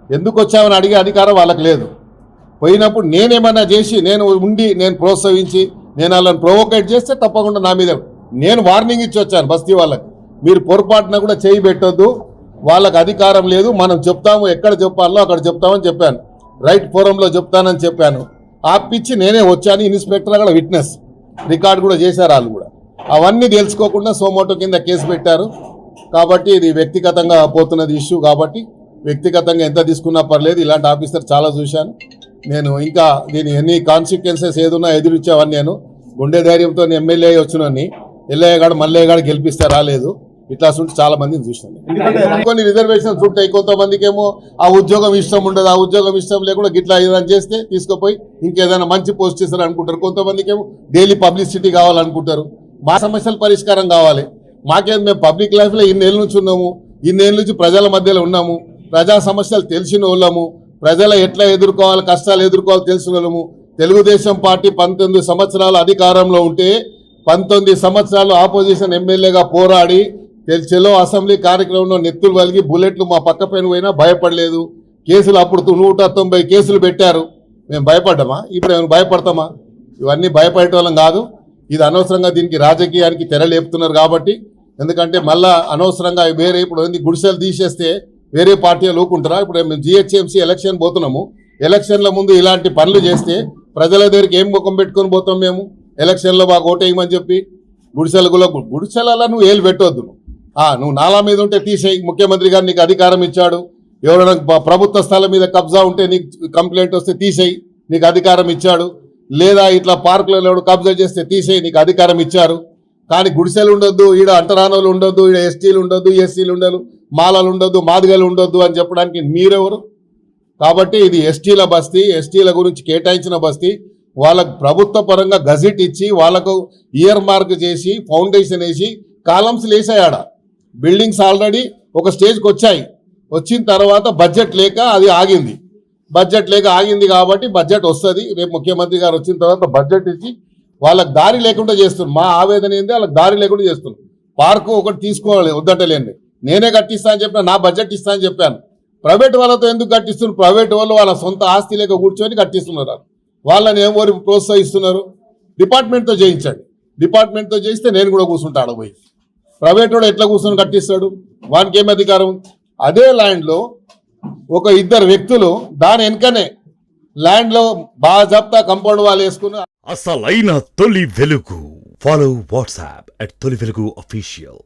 ఎందుకు వచ్చామని అడిగే అధికారం వాళ్ళకి లేదు. పోయినప్పుడు నేనేమన్నా చేసి నేను ప్రోత్సహించి నేను వాళ్ళని ప్రొవోకేట్ చేస్తే తప్పకుండా నా మీద నేను వార్నింగ్ ఇచ్చి వచ్చాను బస్తీ వాళ్ళకి. మీరు పొరపాటున కూడా చేయి పెట్టొద్దు, వాళ్ళకి అధికారం లేదు, మనం చెప్తాము, ఎక్కడ చెప్పాలో అక్కడ చెప్తామని చెప్పాను. రైట్ ఫోరంలో చెప్తానని చెప్పాను. ఆపిచ్చి నేనే వచ్చాను. ఇన్స్పెక్టర్ కూడా విట్నెస్ రికార్డు కూడా చేశారు వాళ్ళు కూడా. అవన్నీ తెలుసుకోకుండా సోమోటో కింద కేసు పెట్టారు. కాబట్టి ఇది వ్యక్తిగతంగా పోతున్నది ఇష్యూ. కాబట్టి వ్యక్తిగతంగా ఎంత తీసుకున్నా పర్లేదు. ఇలాంటి ఆఫీసర్ చాలా చూశాను నేను. ఇంకా దీని ఎన్ని కాన్సిక్వెన్సెస్ ఏదున్నా ఎదురిచ్చేవాడిని నేను. గుండె ధైర్యంతో ఎమ్మెల్యే వచ్చినని ఎల్లయ్యగాడు మల్లయ్యగాడు గెలిపిస్తే రాలేదు. ఇట్లా ఉంటే చాలా మందిని చూసాను. కొన్ని రిజర్వేషన్స్ ఉంటాయి. కొంతమందికి ఏమో ఆ ఉద్యోగం ఇష్టం ఉండదు, ఆ ఉద్యోగం ఇష్టం లేకుండా గిట్లా ఏదైనా చేస్తే తీసుకుపోయి ఇంకేదైనా మంచి పోస్ట్ ఇస్తారు అనుకుంటారు. కొంతమందికి ఏమో డైలీ పబ్లిసిటీ కావాలనుకుంటారు. మా సమస్యల పరిష్కారం కావాలి. మాకేం మేము పబ్లిక్ లైఫ్లో ఇన్నేళ్ళ నుంచి ఉన్నాము, ఇన్నేళ్ళ నుంచి ప్రజల మధ్యలో ఉన్నాము, ప్రజా సమస్యలు తెలిసిన వాళ్ళము, ప్రజల ఎట్లా ఎదుర్కోవాలి, కష్టాలు ఎదుర్కోవాలి తెలిసిన వాళ్ళము. తెలుగుదేశం పార్టీ 19 సంవత్సరాలు అధికారంలో ఉంటే 19 సంవత్సరాలు ఆపోజిషన్ ఎమ్మెల్యేగా పోరాడి చెలో అసెంబ్లీ కార్యక్రమంలో నెత్తులు వలిగి బుల్లెట్లు మా పక్క పైన పోయినా భయపడలేదు. కేసులు అప్పుడు 190 కేసులు పెట్టారు. మేము భయపడ్డామా? ఇప్పుడు మేము భయపడతామా? ఇవన్నీ భయపడేటోళ్ళం కాదు. ఇది అనవసరంగా దీనికి రాజకీయానికి తెరలేపుతున్నారు కాబట్టి. ఎందుకంటే మళ్ళా అనవసరంగా వేరే ఇప్పుడు గుడిసెలు తీసేస్తే వేరే పార్టీలు ఊకుంటారా? ఇప్పుడు మేము జిహెచ్ఎంసీ ఎలక్షన్ పోతున్నాము. ఎలక్షన్ల ముందు ఇలాంటి పనులు చేస్తే ప్రజల దగ్గరికి ఏం ముఖం పెట్టుకొని పోతాం మేము? ఎలక్షన్లో మాకు ఓటేయమని చెప్పి గుడిసెలలో నువ్వు ఏలు పెట్టొద్దు. నువ్వు నాలా మీద ఉంటే తీసేయి. ముఖ్యమంత్రి గారు నీకు అధికారం ఇచ్చాడు. ఎవరైనా ప్రభుత్వ స్థలం మీద కబ్జా ఉంటే నీకు కంప్లైంట్ వస్తే తీసేయి, నీకు అధికారం ఇచ్చాడు. లేదా ఇట్లా పార్కులలో కబ్జా చేస్తే తీసేయి, నీకు అధికారం ఇచ్చారు. కానీ గుడిసెలు ఉండొద్దు, ఈడ అంటరానోళ్ళు ఉండొద్దు, ఈడ ఎస్టీలు ఉండొద్దు, ఎస్సీలు ఉండదు, మాలలు ఉండొద్దు, మాదిగలు ఉండొద్దు అని చెప్పడానికి మీరెవరు? కాబట్టి ఇది ఎస్టీల బస్తీ, ఎస్టీల గురించి కేటాయించిన బస్తీ. వాళ్ళకు ప్రభుత్వ పరంగా గజెట్ ఇచ్చి వాళ్ళకు ఇయర్ మార్క్ చేసి ఫౌండేషన్ వేసి కాలమ్స్ లేసాయాడ. బిల్డింగ్స్ ఆల్రెడీ ఒక స్టేజ్కి వచ్చాయి. వచ్చిన తర్వాత బడ్జెట్ లేక అది ఆగింది. బడ్జెట్ లేక ఆగింది కాబట్టి బడ్జెట్ వస్తుంది. రేపు ముఖ్యమంత్రి గారు వచ్చిన తర్వాత బడ్జెట్ ఇచ్చి వాళ్ళకి దారి లేకుండా చేస్తున్నారు. మా ఆవేదన ఏంది, వాళ్ళకి దారి లేకుండా చేస్తున్నారు. పార్కు ఒకటి తీసుకోవాలి, వద్దటలేండి. నేనే కట్టిస్తా అని చెప్పిన, నా బడ్జెట్ ఇస్తా అని చెప్పాను. ప్రైవేట్ వాళ్ళతో ఎందుకు కట్టిస్తున్నారు? ప్రైవేట్ వాళ్ళు వాళ్ళ సొంత ఆస్తి లేక కూర్చొని కట్టిస్తున్నారు. వాళ్ళని ఏమోరి ప్రోత్సహిస్తున్నారు. డిపార్ట్మెంట్తో చేయించండి. డిపార్ట్మెంట్తో చేయిస్తే నేను కూడా కూర్చుంటా ఆడపోయి. ప్రైవేట్ వాడు ఎట్లా కూర్చొని కట్టిస్తాడు? వానికి ఏం అధికారం? అదే ల్యాండ్లో ఒక 2 వ్యక్తులు దాని వెనుకనే ల్యాండ్లో బాగా జప్తా కంపౌండ్ వాళ్ళు వేసుకుని అసలైన తొలి వెలుగు. ఫాలో వాట్సాప్ @తొలి వెలుగు official.